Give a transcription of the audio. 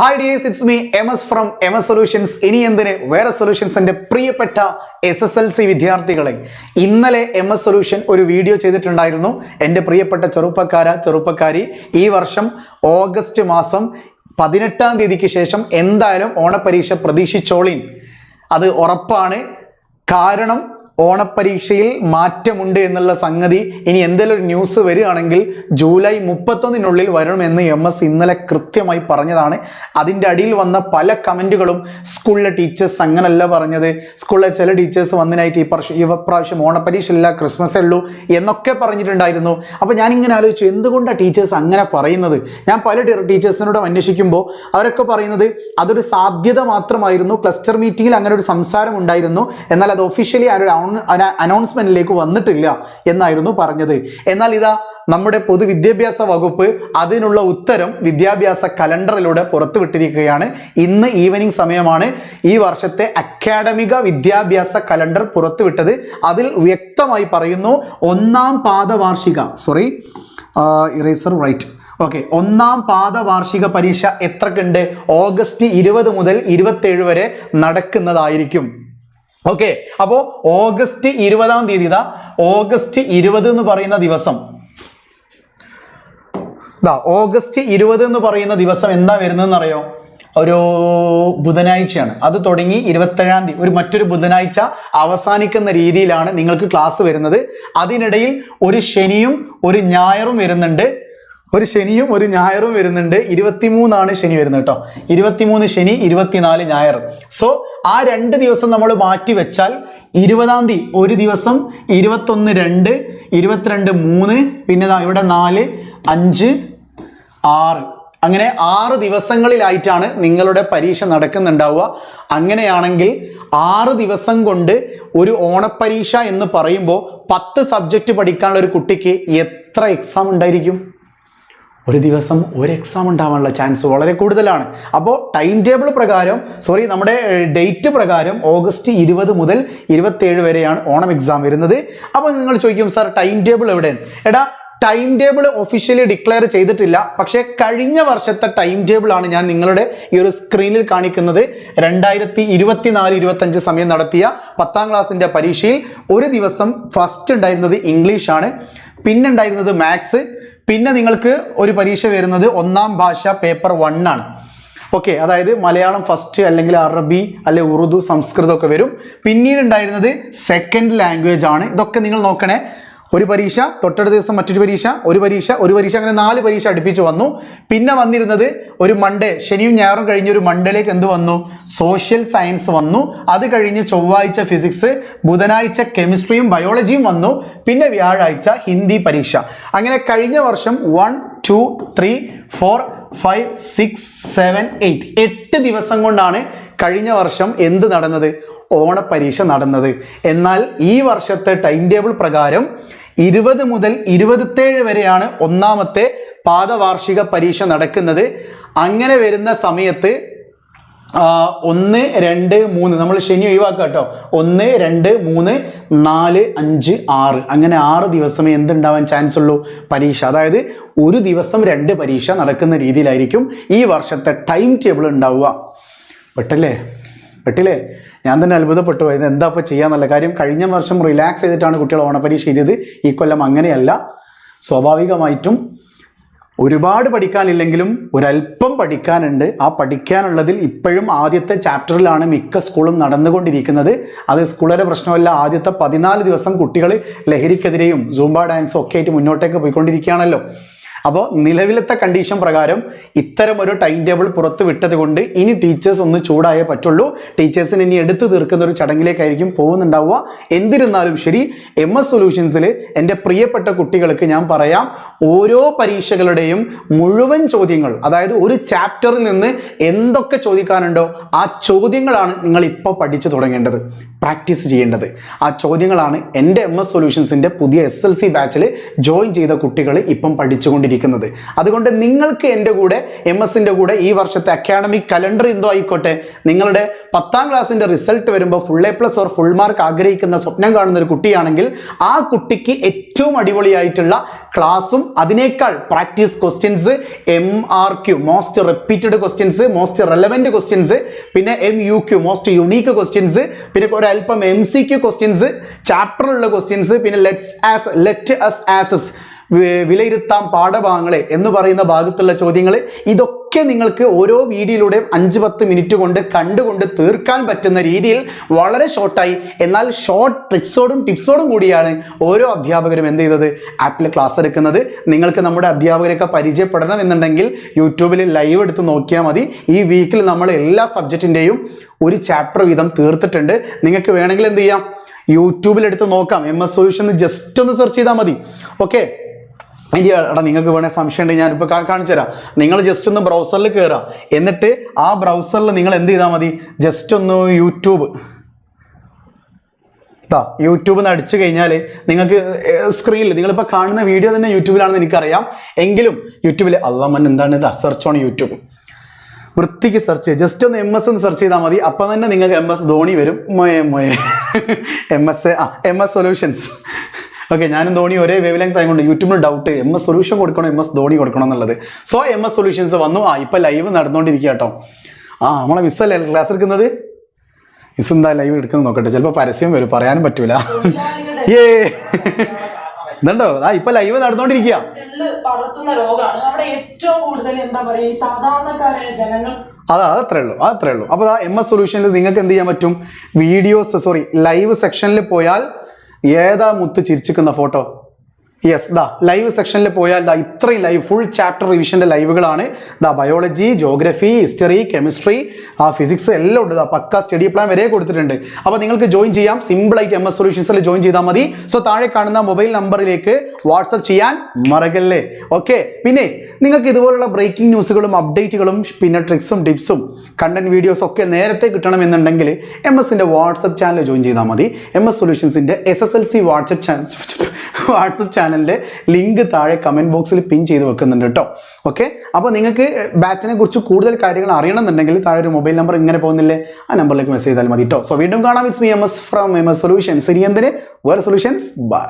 Hi dears, it's me MS from MS Solutions. ഇനി എന്തിന് വേറെ സൊല്യൂഷൻസിന്റെ പ്രിയപ്പെട്ട SSLC വിദ്യാർത്ഥികളെ, ഇന്നലെ MS സൊല്യൂഷൻ ഒരു വീഡിയോ ചെയ്തിട്ടുണ്ടായിരുന്നു. എൻ്റെ പ്രിയപ്പെട്ട ചെറുപ്പക്കാരി, ഈ വർഷം ഓഗസ്റ്റ് മാസം 18-ാം തീയതിക്ക് ശേഷം എന്തായാലും ഓണപരീക്ഷ പ്രതീക്ഷിച്ചോളീൻ. അത് ഉറപ്പാണ്. കാരണം ഓണപരീക്ഷയിൽ മാറ്റമുണ്ട് എന്നുള്ള സംഗതി ഇനി എന്തെങ്കിലും ഒരു ന്യൂസ് വരികയാണെങ്കിൽ ജൂലൈ 31-നുള്ളിൽ വരണമെന്ന് MS ഇന്നലെ കൃത്യമായി പറഞ്ഞതാണ്. അതിൻ്റെ അടിയിൽ വന്ന പല കമൻറ്റുകളും സ്കൂളിലെ ടീച്ചേഴ്സ് അങ്ങനല്ല പറഞ്ഞത്, സ്കൂളിലെ ചില ടീച്ചേഴ്സ് വന്നതിനായിട്ട് ഈ പ്രാവശ്യം ഓണപരീക്ഷ ഇല്ല, ക്രിസ്മസേ ഉള്ളൂ എന്നൊക്കെ പറഞ്ഞിട്ടുണ്ടായിരുന്നു. അപ്പോൾ ഞാനിങ്ങനെ ആലോചിച്ചു, എന്തുകൊണ്ടാണ് ടീച്ചേഴ്സ് അങ്ങനെ പറയുന്നത്? ഞാൻ പല ടീച്ചേഴ്സിനോടും അന്വേഷിക്കുമ്പോൾ അവരൊക്കെ പറയുന്നത് അതൊരു സാധ്യത മാത്രമായിരുന്നു, ക്ലസ്റ്റർ മീറ്റിങ്ങിൽ അങ്ങനെ ഒരു സംസാരം ഉണ്ടായിരുന്നു, എന്നാൽ അത് ഒഫീഷ്യലി അനൗൺസ്മെന്റിലേക്ക് വന്നിട്ടില്ല എന്നായിരുന്നു പറഞ്ഞത്. എന്നാൽ ഇതാ നമ്മുടെ പൊതുവിദ്യാഭ്യാസ വകുപ്പ് അതിനുള്ള ഉത്തരം വിദ്യാഭ്യാസ കലണ്ടറിലൂടെ പുറത്തുവിട്ടിരിക്കുകയാണ്. ഇന്ന് ഈവനിങ് സമയമാണ് ഈ വർഷത്തെ അക്കാഡമിക വിദ്യാഭ്യാസ കലണ്ടർ പുറത്തുവിട്ടത്. അതിൽ വ്യക്തമായി പറയുന്നു, ഒന്നാം പാദവാർഷിക ഒന്നാം പാദവാർഷിക പരീക്ഷ എത്രക്കുണ്ട്? ഓഗസ്റ്റ് 20 മുതൽ 27 വരെ നടക്കുന്നതായിരിക്കും. ഓക്കെ, അപ്പോൾ ഓഗസ്റ്റ് 20-ാം തീയതി, ഓഗസ്റ്റ് 20 എന്ന് പറയുന്ന ദിവസം, ഓഗസ്റ്റ് 20 എന്ന് പറയുന്ന ദിവസം എന്താ വരുന്നതെന്ന് അറിയോ? ഒരു ബുധനാഴ്ചയാണ്. അത് തുടങ്ങി 27-ാം തീയതി മറ്റൊരു ബുധനാഴ്ച അവസാനിക്കുന്ന രീതിയിലാണ് നിങ്ങൾക്ക് ക്ലാസ് വരുന്നത്. അതിനിടയിൽ ഒരു ശനിയും ഒരു ഞായറും വരുന്നുണ്ട്. 23 ശനി വരുന്നത് കേട്ടോ. 23 ശനി, 24 ഞായർ. സോ ആ 2 ദിവസം നമ്മൾ മാറ്റി വെച്ചാൽ 20-ാം തീയതി ഒരു ദിവസം, 21 2, 22 3, പിന്നെ ഇവിടെ 4 5 6, അങ്ങനെ 6 ദിവസങ്ങളിലായിട്ടാണ് നിങ്ങളുടെ പരീക്ഷ നടക്കുന്നുണ്ടാവുക. അങ്ങനെയാണെങ്കിൽ 6 ദിവസം കൊണ്ട് ഒരു ഓണപ്പരീക്ഷ എന്ന് പറയുമ്പോൾ 10 സബ്ജക്റ്റ് പഠിക്കാനുള്ള ഒരു കുട്ടിക്ക് എത്ര എക്സാം ഉണ്ടായിരിക്കും? ഒരു ദിവസം ഒരു എക്സാം ഉണ്ടാവാനുള്ള ചാൻസ് വളരെ കൂടുതലാണ്. അപ്പോൾ നമ്മുടെ ഡേറ്റ് പ്രകാരം ഓഗസ്റ്റ് 20 മുതൽ 27 വരെയാണ് ഓണം എക്സാം വരുന്നത്. അപ്പോൾ നിങ്ങൾ ചോദിക്കും, സാർ ടൈം ടേബിൾ എവിടെയാണ്? ടൈം ടേബിൾ ഒഫീഷ്യലി ഡിക്ലെയർ ചെയ്തിട്ടില്ല. പക്ഷേ കഴിഞ്ഞ വർഷത്തെ ടൈം ടേബിൾ ആണ് ഞാൻ നിങ്ങളുടെ ഈ ഒരു സ്ക്രീനിൽ കാണിക്കുന്നത്. 2024-25 സമയം നടത്തിയ 10ാം ക്ലാസ്സിൻ്റെ പരീക്ഷയിൽ ഒരു ദിവസം ഫസ്റ്റ് ഉണ്ടായിരുന്നത് ഇംഗ്ലീഷാണ്, പിന്നെ ഉണ്ടായിരുന്നത് മാത്സ്, പിന്നെ നിങ്ങൾക്ക് ഒരു പരീക്ഷ വരുന്നത് 1ാം ഭാഷ പേപ്പർ 1 ആണ്. ഓക്കെ, അതായത് മലയാളം ഫസ്റ്റ്, അല്ലെങ്കിൽ അറബി, അല്ലെങ്കിൽ ഉറുദു, സംസ്കൃതം ഒക്കെ വരും. പിന്നീട് ഉണ്ടായിരുന്നത് സെക്കൻഡ് ലാംഗ്വേജ് ആണ്. ഇതൊക്കെ നിങ്ങൾ നോക്കണേ. ഒരു പരീക്ഷ, തൊട്ടടുത്ത ദിവസം മറ്റൊരു പരീക്ഷ, ഒരു പരീക്ഷ, അങ്ങനെ 4 പരീക്ഷ അടുപ്പിച്ച് വന്നു. പിന്നെ വന്നിരുന്നത് ഒരു മൺഡേ, ശനിയും ഞായറും കഴിഞ്ഞ് ഒരു മൺഡേയിലേക്ക് എന്ത് വന്നു? സോഷ്യൽ സയൻസ് വന്നു. അത് കഴിഞ്ഞ് ചൊവ്വാഴ്ച ഫിസിക്സ്, ബുധനാഴ്ച കെമിസ്ട്രിയും ബയോളജിയും വന്നു. പിന്നെ വ്യാഴാഴ്ച ഹിന്ദി പരീക്ഷ. അങ്ങനെ കഴിഞ്ഞ വർഷം 1 2 3 4 5 6 7 8 ദിവസം കൊണ്ടാണ് കഴിഞ്ഞ വർഷം എന്ത് നടന്നത്? ഓണപ്പരീക്ഷ നടന്നത്. എന്നാൽ ഈ വർഷത്തെ ടൈം ടേബിൾ പ്രകാരം 20 മുതൽ 27 വരെയാണ് ഒന്നാമത്തെ പാദവാർഷിക പരീക്ഷ നടക്കുന്നത്. അങ്ങനെ വരുന്ന സമയത്ത് 1 2 3 നമ്മൾ ശനി ഒഴിവാക്കുക കേട്ടോ. 1 2 3 4 5 6, അങ്ങനെ 6 ദിവസമേ എന്തുണ്ടാവാൻ ചാൻസ് ഉള്ളൂ? പരീക്ഷ. അതായത് ഒരു ദിവസം 2 പരീക്ഷ നടക്കുന്ന രീതിയിലായിരിക്കും ഈ വർഷത്തെ ടൈം ടേബിൾ ഉണ്ടാവുക. പെട്ടില്ലേ? ഞാൻ തന്നെ അത്ഭുതപ്പെട്ടു. ഇത് എന്താ ഇപ്പോൾ ചെയ്യാന്നുള്ള കാര്യം. കഴിഞ്ഞ വർഷം റിലാക്സ് ചെയ്തിട്ടാണ് കുട്ടികൾ ഓണപരീക്ഷ എഴുതിയത്. ഈ കൊല്ലം അങ്ങനെയല്ല. സ്വാഭാവികമായിട്ടും ഒരുപാട് പഠിക്കാനില്ലെങ്കിലും ഒരല്പം പഠിക്കാനുണ്ട്. ആ പഠിക്കാനുള്ളതിൽ ഇപ്പോഴും ആദ്യത്തെ ചാപ്റ്ററിലാണ് മിക്ക സ്കൂളും നടന്നുകൊണ്ടിരിക്കുന്നത്. അത് സ്കൂളിലെ പ്രശ്നമല്ല. ആദ്യത്തെ 14 ദിവസം കുട്ടികൾ ലഹരിക്കെതിരെയും സൂംബ ഡാൻസും ഒക്കെ ആയിട്ട് മുന്നോട്ടേക്ക് പോയിക്കൊണ്ടിരിക്കുകയാണല്ലോ. അപ്പോൾ നിലവിലത്തെ കണ്ടീഷൻ പ്രകാരം ഇത്തരം ഒരു ടൈം ടേബിൾ പുറത്ത് വിട്ടത് കൊണ്ട് ഇനി ടീച്ചേഴ്സ് ഒന്ന് ചൂടായേ പറ്റുള്ളൂ. ടീച്ചേഴ്സിന് ഇനി എടുത്തു തീർക്കുന്ന ഒരു ചടങ്ങിലേക്കായിരിക്കും പോകുന്നുണ്ടാവുക. എന്തിരുന്നാലും ശരി, MS സൊല്യൂഷൻസിൽ എൻ്റെ പ്രിയപ്പെട്ട കുട്ടികൾക്ക് ഞാൻ പറയാം, ഓരോ പരീക്ഷകളുടെയും മുഴുവൻ ചോദ്യങ്ങൾ, അതായത് ഒരു ചാപ്റ്ററിൽ നിന്ന് എന്തൊക്കെ ചോദിക്കാനുണ്ടോ ആ ചോദ്യങ്ങളാണ് നിങ്ങൾ ഇപ്പോൾ പഠിച്ചു തുടങ്ങേണ്ടത്, പ്രാക്ടീസ് ചെയ്യേണ്ടത്. ആ ചോദ്യങ്ങളാണ് എൻ്റെ MS സൊല്യൂഷൻസിൻ്റെ പുതിയ SLC ബാച്ചിൽ ജോയിൻ ചെയ്ത കുട്ടികൾ ഇപ്പം പഠിച്ചുകൊണ്ടിരിക്കുന്നത്. നടന്നുകൊണ്ടിരിക്കുന്നത്. അതുകൊണ്ട് നിങ്ങൾക്ക് എൻ്റെ കൂടെ MS-ൻ്റെ കൂടെ ഈ വർഷത്തെ അക്കാഡമിക് കലണ്ടർ എന്തോ ആയിക്കോട്ടെ, നിങ്ങളുടെ 10ാം ക്ലാസ്സിൻ്റെ റിസൾട്ട് വരുമ്പോൾ FA+ ഓർ ഫുൾ മാർക്ക് ആഗ്രഹിക്കുന്ന സ്വപ്നം കാണുന്ന ഒരു കുട്ടിയാണെങ്കിൽ ആ കുട്ടിക്ക് ഏറ്റവും അടിപൊളിയായിട്ടുള്ള ക്ലാസ്സും അതിനേക്കാൾ practice questions, MRQ most repeated questions, most relevant questions, പിന്നെ MUQ മോസ്റ്റ് യുണീക്ക് ക്വസ്റ്റ്യൻസ്, പിന്നെ ഒരല്പം MCQ ക്വസ്റ്റ്യൻസ്, ചാപ്റ്ററിലുള്ള ക്വസ്റ്റ്യൻസ്, പിന്നെ ലെറ്റ് അസ് ആസസ് വിലയിരുത്താം പാഠഭാഗങ്ങളെ എന്ന് പറയുന്ന ഭാഗത്തുള്ള ചോദ്യങ്ങൾ, ഇതൊക്കെ നിങ്ങൾക്ക് ഓരോ വീഡിയോയിലൂടെയും 5-10 മിനിറ്റ് കൊണ്ട് കണ്ടുകൊണ്ട് തീർക്കാൻ പറ്റുന്ന രീതിയിൽ വളരെ ഷോർട്ടായി എന്നാൽ ഷോർട്ട് ട്രിക്സോടും ടിപ്സോടും കൂടിയാണ് ഓരോ അധ്യാപകരും എന്ത് ചെയ്തത് ആപ്പിൽ ക്ലാസ് എടുക്കുന്നത്. നിങ്ങൾക്ക് നമ്മുടെ അധ്യാപകരെയൊക്കെ പരിചയപ്പെടണം എന്നുണ്ടെങ്കിൽ യൂട്യൂബിൽ ലൈവ് എടുത്ത് നോക്കിയാൽ മതി. ഈ വീക്കിൽ നമ്മൾ എല്ലാ സബ്ജക്റ്റിൻ്റെയും ഒരു ചാപ്റ്റർ വീതം തീർത്തിട്ടുണ്ട്. നിങ്ങൾക്ക് വേണമെങ്കിൽ എന്ത് ചെയ്യാം, യൂട്യൂബിലെടുത്ത് നോക്കാം. MS സൊല്യൂഷൻ ജസ്റ്റ് ഒന്ന് സെർച്ച് ചെയ്താൽ മതി. ഓക്കെ, ഇനി എടാ നിങ്ങൾക്ക് വേണേൽ സംശയം ഉണ്ടെങ്കിൽ ഞാനിപ്പോൾ കാണിച്ചു തരാം. നിങ്ങൾ ജസ്റ്റ് ഒന്ന് ബ്രൗസറിൽ കയറാം, എന്നിട്ട് ആ ബ്രൗസറിൽ നിങ്ങൾ എന്ത് ചെയ്താൽ മതി, ജസ്റ്റ് ഒന്ന് യൂട്യൂബ് എന്ന് അടിച്ചു കഴിഞ്ഞാൽ നിങ്ങൾക്ക് സ്ക്രീനിൽ നിങ്ങളിപ്പോൾ കാണുന്ന വീഡിയോ തന്നെ യൂട്യൂബിലാണെന്ന് എനിക്കറിയാം. എങ്കിലും യൂട്യൂബിൽ അള്ളാമൻ എന്താണ് ഇത്, സെർച്ച് ഓൺ യൂട്യൂബ് വൃത്തിക്ക് സെർച്ച് ചെയ്യുക. ജസ്റ്റ് ഒന്ന് MS എന്ന് സെർച്ച് ചെയ്താൽ മതി. അപ്പം തന്നെ നിങ്ങൾക്ക് MS ധോണി വരും. MS solutions. ഓക്കെ, ഞാനും ധോണി ഒരേ വേവ് ലെങ്ത് ആയതുകൊണ്ട് യൂട്യൂബിൽ ഡൗട്ട് MS സൊല്യൂഷൻ കൊടുക്കണോ MS ധോണി കൊടുക്കണോ എന്നുള്ളത്. സോ MS സൊല്യൂഷൻസ് വന്നു. ഇപ്പം ലൈവ് നടന്നുകൊണ്ടിരിക്കുക കേട്ടോ. നമ്മളെ മിസ്സല്ലേ ക്ലാസ് എടുക്കുന്നത്? മിസ് എന്താ ലൈവ് എടുക്കുന്നത് നോക്കട്ടെ, ചിലപ്പോൾ പരസ്യം വരും, പറയാനും പറ്റൂല. ഇതുണ്ടോ, ഇപ്പൊ ലൈവ് നടന്നുകൊണ്ടിരിക്കുക. അത്രേ ഉള്ളൂ. അപ്പോൾ MS സൊല്യൂഷനിൽ നിങ്ങൾക്ക് എന്ത് ചെയ്യാൻ പറ്റും, ലൈവ് സെക്ഷനിൽ പോയാൽ ഏതാ മുത്ത് ചിരിച്ചിരിക്കുന്ന ഫോട്ടോ, യെസ് ലൈവ് സെക്ഷനിൽ പോയാൽ ഇത്രയും ലൈവ് ഫുൾ ചാപ്റ്റർ റിവിഷൻ്റെ ലൈവുകളാണ്. Biology, geography, history, chemistry, physics എല്ലാം ഉണ്ട്. പക്ക സ്റ്റഡി പ്ലാൻ വരെ കൊടുത്തിട്ടുണ്ട്. അപ്പോൾ നിങ്ങൾക്ക് ജോയിൻ ചെയ്യാം. സിമ്പിളായിട്ട് MS സൊല്യൂഷൻസിൽ ജോയിൻ ചെയ്താൽ മതി. സോ താഴെ കാണുന്ന മൊബൈൽ നമ്പറിലേക്ക് വാട്സപ്പ് ചെയ്യാൻ മറക്കല്ലേ. ഓക്കെ, പിന്നെ നിങ്ങൾക്ക് ഇതുപോലുള്ള ബ്രേക്കിംഗ് ന്യൂസുകളും അപ്ഡേറ്റുകളും പിന്നെ ട്രിക്സും ടിപ്സും കണ്ടന്റ് വീഡിയോസും ഒക്കെ നേരത്തെ കിട്ടണമെന്നുണ്ടെങ്കിൽ MS-ൻ്റെ വാട്സപ്പ് ചാനൽ ജോയിൻ ചെയ്താൽ മതി. MS സൊല്യൂഷൻസിൻ്റെ SSLC വാട്സപ്പ് ചാനലിൻ്റെ ലിങ്ക് താഴെ കമൻറ്റ് ബോക്സിൽ പിൻ ചെയ്ത് വെക്കുന്നുണ്ട് കേട്ടോ. ഓക്കെ, അപ്പോൾ നിങ്ങൾക്ക് ബാച്ചിനെ കുറിച്ച് കൂടുതൽ കാര്യങ്ങൾ അറിയണമെന്നുണ്ടെങ്കിൽ താഴെ ഒരു മൊബൈൽ നമ്പർ ഇങ്ങനെ പോകുന്നില്ലേ, ആ നമ്പറിലേക്ക് മെസ്സേജ് ചെയ്താൽ മതി കേട്ടോ. സോ വീണ്ടും കാണാം. It's me MS from MS solutions. ഇനി എന്തിന് വേറെ സൊല്യൂഷൻസ്. ബൈ.